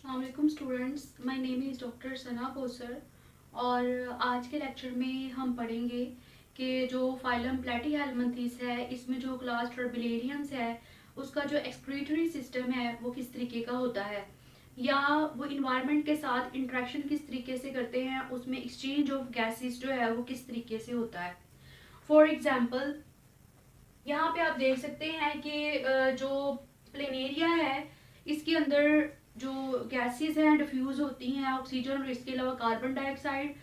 अस्सलाम students, my name is doctor Sana Kausar. और आज के लेक्चर में हम पढ़ेंगे कि जो फाइलम प्लेटीहेल्मिन्थेस है, इसमें जो क्लास टर्बुलेरियंस है उसका जो एक्सक्रीटरी सिस्टम है वो किस तरीके का होता है, या वो इन्वायरमेंट के साथ इंट्रैक्शन किस तरीके से करते हैं, उसमें एक्सचेंज ऑफ गैसेस जो है वो किस तरीके से होता है। फॉर एग्जांपल यहाँ पे आप देख सकते हैं कि जो प्लेनेरिया है इसके अंदर जो गैसेस हैं डिफ्यूज होती हैं ऑक्सीजन और इसके अलावा कार्बन डाइऑक्साइड।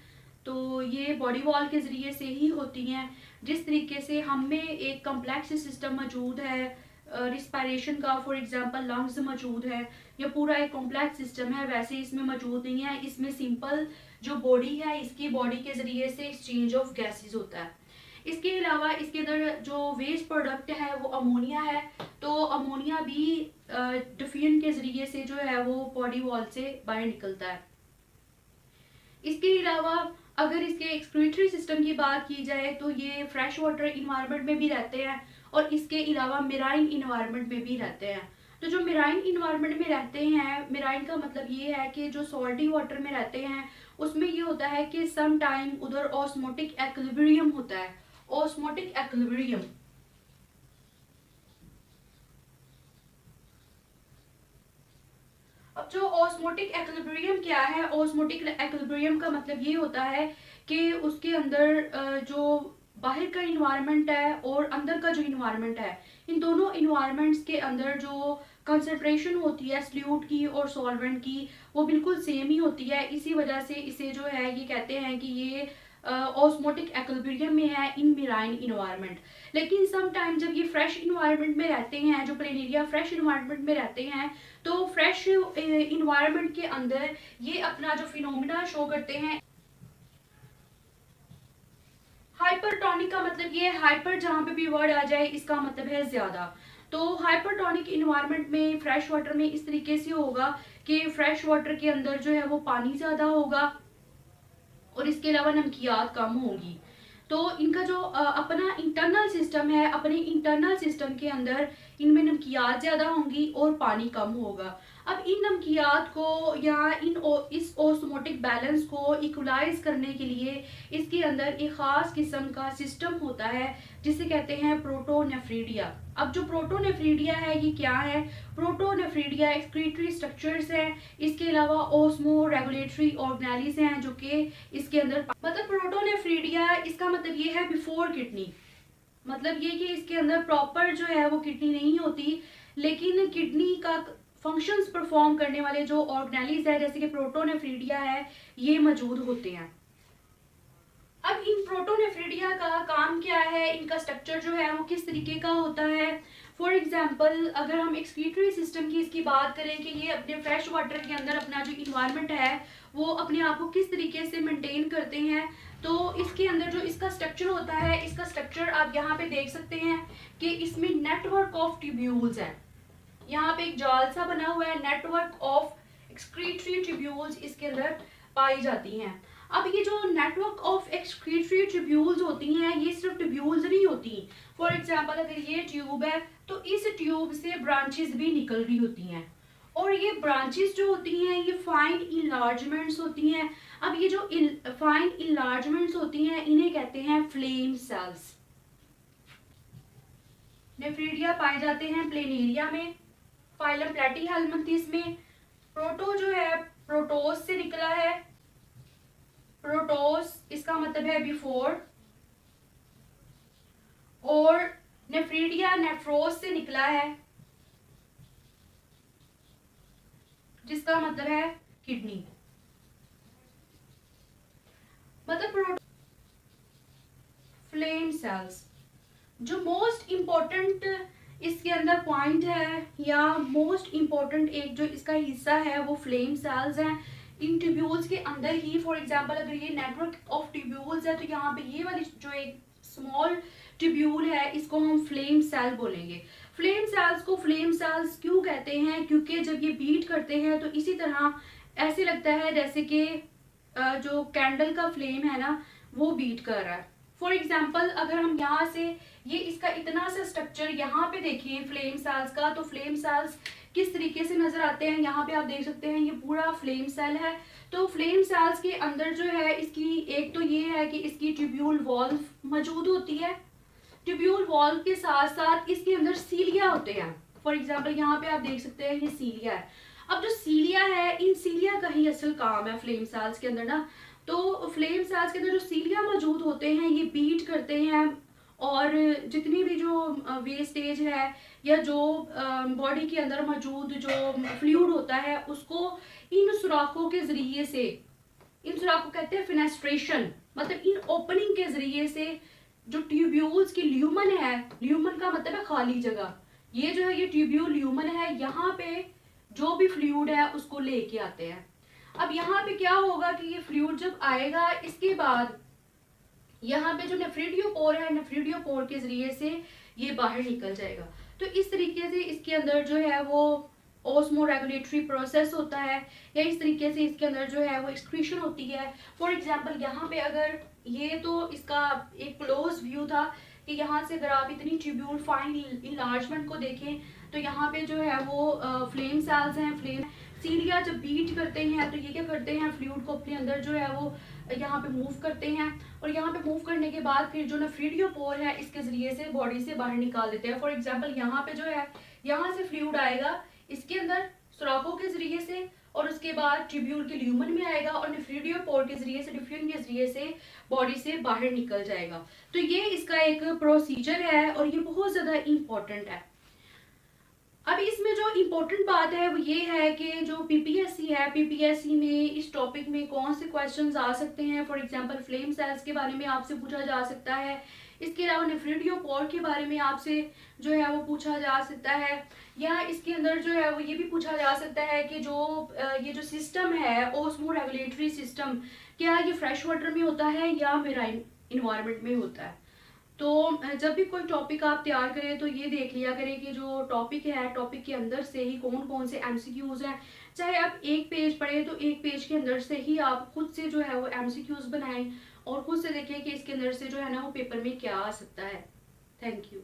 तो ये बॉडी वॉल के ज़रिए से ही होती हैं। जिस तरीके से हम में एक कम्प्लेक्स सिस्टम मौजूद है रिस्पायरेशन का, फॉर एग्जांपल लंग्स मौजूद है, या पूरा एक कॉम्प्लेक्स सिस्टम है, वैसे इसमें मौजूद नहीं है। इसमें सिंपल जो बॉडी है इसकी बॉडी के ज़रिए से एक्सचेंज ऑफ गैसेस होता है। इसके अलावा इसके अंदर जो वेस्ट प्रोडक्ट है वो अमोनिया है। तो अमोनिया भी डिफ्यूजन के जरिए से जो है वो बॉडी वॉल से बाहर निकलता है। इसके अलावा अगर इसके एक्सक्रीटरी सिस्टम की बात की जाए तो ये फ्रेश वाटर इन्वायरमेंट में भी रहते हैं और इसके अलावा मेराइन इन्वायरमेंट में भी रहते हैं। तो जो मेराइन इन्वायरमेंट में रहते हैं, मेराइन का मतलब ये है कि जो सॉल्टी वाटर में रहते हैं उसमें ये होता है कि सम टाइम उधर ऑस्मोटिक एक्विलिब्रियम होता है। ऑस्मोटिक एक्विलिब्रियम, अब जो ऑस्मोटिक एक्विलिब्रियम क्या है, ऑस्मोटिक एक्विलिब्रियम का मतलब ये होता है कि उसके अंदर जो बाहर का इन्वायरमेंट है और अंदर का जो इन्वायरमेंट है, इन दोनों इन्वायरमेंट्स के अंदर जो कंसंट्रेशन होती है सल्यूट की और सॉल्वेंट की वो बिल्कुल सेम ही होती है। इसी वजह से इसे जो है ये कहते हैं कि ये ऑस्मोटिक एक्विलिब्रियम में है इन मेराइन इन्वायरमेंट। लेकिन सम टाइम जब ये फ्रेश इन्वायरमेंट में रहते हैं, जो प्लेनेरिया फ्रेश इन्वायरमेंट में रहते हैं, तो फ्रेश इन्वायरमेंट के अंदर ये अपना जो फिनोमिना शो करते हैं। हाइपरटोनिक का मतलब ये हाइपर जहां पे भी वर्ड आ जाए इसका मतलब है ज्यादा। तो हाइपरटोनिक इन्वायरमेंट में फ्रेश वाटर में इस तरीके से होगा कि फ्रेश वाटर के अंदर जो है वो पानी ज्यादा होगा और इसके अलावा नमकियात कम होंगी। तो इनका जो अपना इंटरनल सिस्टम है, अपने इंटरनल सिस्टम के अंदर इनमें नमकियात ज़्यादा होंगी और पानी कम होगा। अब इन नमकियात को या इस ओस्मोटिक बैलेंस को इक्वलाइज करने के लिए इसके अंदर एक ख़ास किस्म का सिस्टम होता है जिसे कहते हैं प्रोटोनेफ्रीडिया। अब जो प्रोटोनेफ्रीडिया है ये क्या है? प्रोटोनेफ्रीडिया एक्सक्रीटरी स्ट्रक्चर्स हैं, इसके अलावा ओस्मो रेगुलेटरी ऑर्गेनेलिस हैं जो कि इसके अंदर, मतलब प्रोटोनेफ्रीडिया इसका मतलब ये है बिफोर किडनी। मतलब ये कि इसके अंदर प्रॉपर जो है वो किडनी नहीं होती, लेकिन किडनी का फंक्शंस परफॉर्म करने वाले जो ऑर्गेनेलिस है जैसे कि प्रोटोनेफ्रीडिया है ये मौजूद होते हैं। अब इन प्रोटोनेफ्रीडिया का काम क्या है, इनका स्ट्रक्चर जो है वो किस तरीके का होता है। फॉर एग्जांपल अगर हम एक्सक्रीटरी सिस्टम की इसकी बात करें कि ये अपने फ्रेश वाटर के अंदर अपना जो इन्वायरमेंट है वो अपने आप को किस तरीके से मेंटेन करते हैं, तो इसके अंदर जो इसका स्ट्रक्चर होता है, इसका स्ट्रक्चर आप यहाँ पे देख सकते हैं कि इसमें नेटवर्क ऑफ ट्यूब्यूल्स है। यहाँ पे एक जाल सा बना हुआ है, नेटवर्क ऑफ एक्सक्रीटरी ट्यूब्यूल्स इसके अंदर पाई जाती हैं। अब ये जो नेटवर्क ऑफ एक्सक्रीटरी ट्यूब्यूल्स होती हैं ये सिर्फ ट्यूब्यूल्स नहीं होती। फॉर एग्जांपल अगर ये ट्यूब है तो इस ट्यूब से ब्रांचेस भी निकल रही होती हैं, और ये ब्रांचेस जो होती हैं ये फाइन इनलार्जमेंट्स होती हैं। अब ये जो फाइन इनलार्जमेंट्स होती हैं इन्हें कहते हैं फ्लेम सेल्स। नेफ्रीडिया पाए जाते हैं प्लेनेरिया में, फाइलम प्लेटीहेल्मिन्थेस में। प्रोटो जो है प्रोटोस से निकला है, प्रोटोस इसका मतलब है बिफोर, और नेफ्रीडिया नेफ्रोस से निकला है जिसका मतलब है किडनी। मतलब फ्लेम सेल्स। जो मोस्ट इम्पोर्टेंट इसके अंदर पॉइंट है या मोस्ट इम्पोर्टेंट एक जो इसका हिस्सा है वो फ्लेम सेल्स हैं। इन ट्यूब्यूल्स के अंदर ही, फॉर एग्जांपल अगर ये नेटवर्क ऑफ ट्यूब्यूल्स है तो यहाँ पे ये वाली जो एक स्मॉल ट्यूब्यूल है इसको हम फ्लेम सेल बोलेंगे। फ्लेम सेल्स को फ्लेम सेल्स क्यों कहते हैं? क्योंकि जब ये बीट करते हैं तो इसी तरह ऐसे लगता है जैसे कि जो कैंडल का फ्लेम है ना वो बीट कर रहा है। फॉर एग्जाम्पल अगर हम यहाँ से ये इसका इतना सा स्ट्रक्चर यहाँ पे देखें फ्लेम सेल्स का, तो फ्लेम सेल्स किस तरीके से नजर आते हैं, यहाँ पे आप देख सकते हैं ये पूरा फ्लेम सेल है। तो फ्लेम सेल्स के अंदर जो है इसकी एक तो ये है कि इसकी ट्यूब्यूल वॉल्व मौजूद होती है, ट्यूब्यूल वॉल्व के साथ साथ इसके अंदर सीलिया होते हैं। फॉर एग्जाम्पल यहाँ पे आप देख सकते हैं ये सीलिया है। अब जो सीलिया है, इन सीलिया का ही असल काम है फ्लेम सेल्स के अंदर ना, तो फ्लेम सेल्स के अंदर जो सीलिया मौजूद होते हैं ये बीट करते हैं और जितनी भी जो वेस्टेज है या जो बॉडी के अंदर मौजूद जो फ्लूइड होता है उसको इन सुराखों के जरिए से, इन सुराखों कहते हैं फिनेस्ट्रेशन, मतलब इन ओपनिंग के जरिए से जो ट्यूब्यूल्स की ल्यूमन है, ल्यूमन का मतलब है खाली जगह, ये जो है ये ट्यूब्यूल ल्यूमन है, यहाँ पे जो भी फ्लूइड है उसको लेके आते हैं। अब यहाँ पे क्या होगा कि ये फ्लूइड जब आएगा इसके बाद यहाँ पे जो नेफ्रिडियोपोर है, नेफ्रिडियोपोर के जरिए से ये बाहर निकल जाएगा। तो इस तरीके से इसके अंदर जो है वो ऑस्मो रेगुलेटरी प्रोसेस होता है, या इस तरीके से इसके अंदर जो है वो एक्सक्रीशन होती है। फॉर एग्जांपल यहाँ पे अगर ये तो इसका एक क्लोज व्यू था कि यहाँ से अगर आप इतनी ट्यूब्यूल फाइन इनलार्जमेंट को देखें तो यहाँ पे जो है वो फ्लेम सेल्स हैं, फ्लेम सीलिया जब बीट करते हैं तो ये क्या करते हैं फ्लूइड को अपने अंदर जो है वो यहाँ पे मूव करते हैं, और यहाँ पे मूव करने के बाद फिर जो नेफ्रिडियोपोर है इसके जरिए से बॉडी से बाहर निकाल देते हैं। फॉर एग्जांपल यहाँ पे जो है यहाँ से फ्लूइड आएगा इसके अंदर सुराखों के जरिए से, और उसके बाद ट्यूब्यूल के ल्यूमन में आएगा और नेफ्रिडियोपोर के जरिए से, डिफ्यूजन के जरिए से बॉडी से बाहर निकल जाएगा। तो ये इसका एक प्रोसीजर है और ये बहुत ज्यादा इंपॉर्टेंट है। अब इसमें जो इम्पोर्टेंट बात है वो ये है कि जो पीपीएससी है, पीपीएससी में इस टॉपिक में कौन से क्वेश्चंस आ सकते हैं। फॉर एग्जांपल फ्लेम सेल्स के बारे में आपसे पूछा जा सकता है, इसके अलावा नेफ्रिडियोपोर के बारे में आपसे जो है वो पूछा जा सकता है, या इसके अंदर जो है वो ये भी पूछा जा सकता है कि जो ये जो सिस्टम है ऑस्मो रेगुलेटरी सिस्टम, क्या ये फ्रेश वाटर में होता है या मेराइन इन्वायरमेंट में होता है। तो जब भी कोई टॉपिक आप तैयार करें तो ये देख लिया करें कि जो टॉपिक है टॉपिक के अंदर से ही कौन कौन से एमसीक्यूज हैं। चाहे आप एक पेज पढ़ें तो एक पेज के अंदर से ही आप खुद से जो है वो एमसीक्यूज बनाएं और खुद से देखें कि इसके अंदर से जो है ना वो पेपर में क्या आ सकता है। Thank you.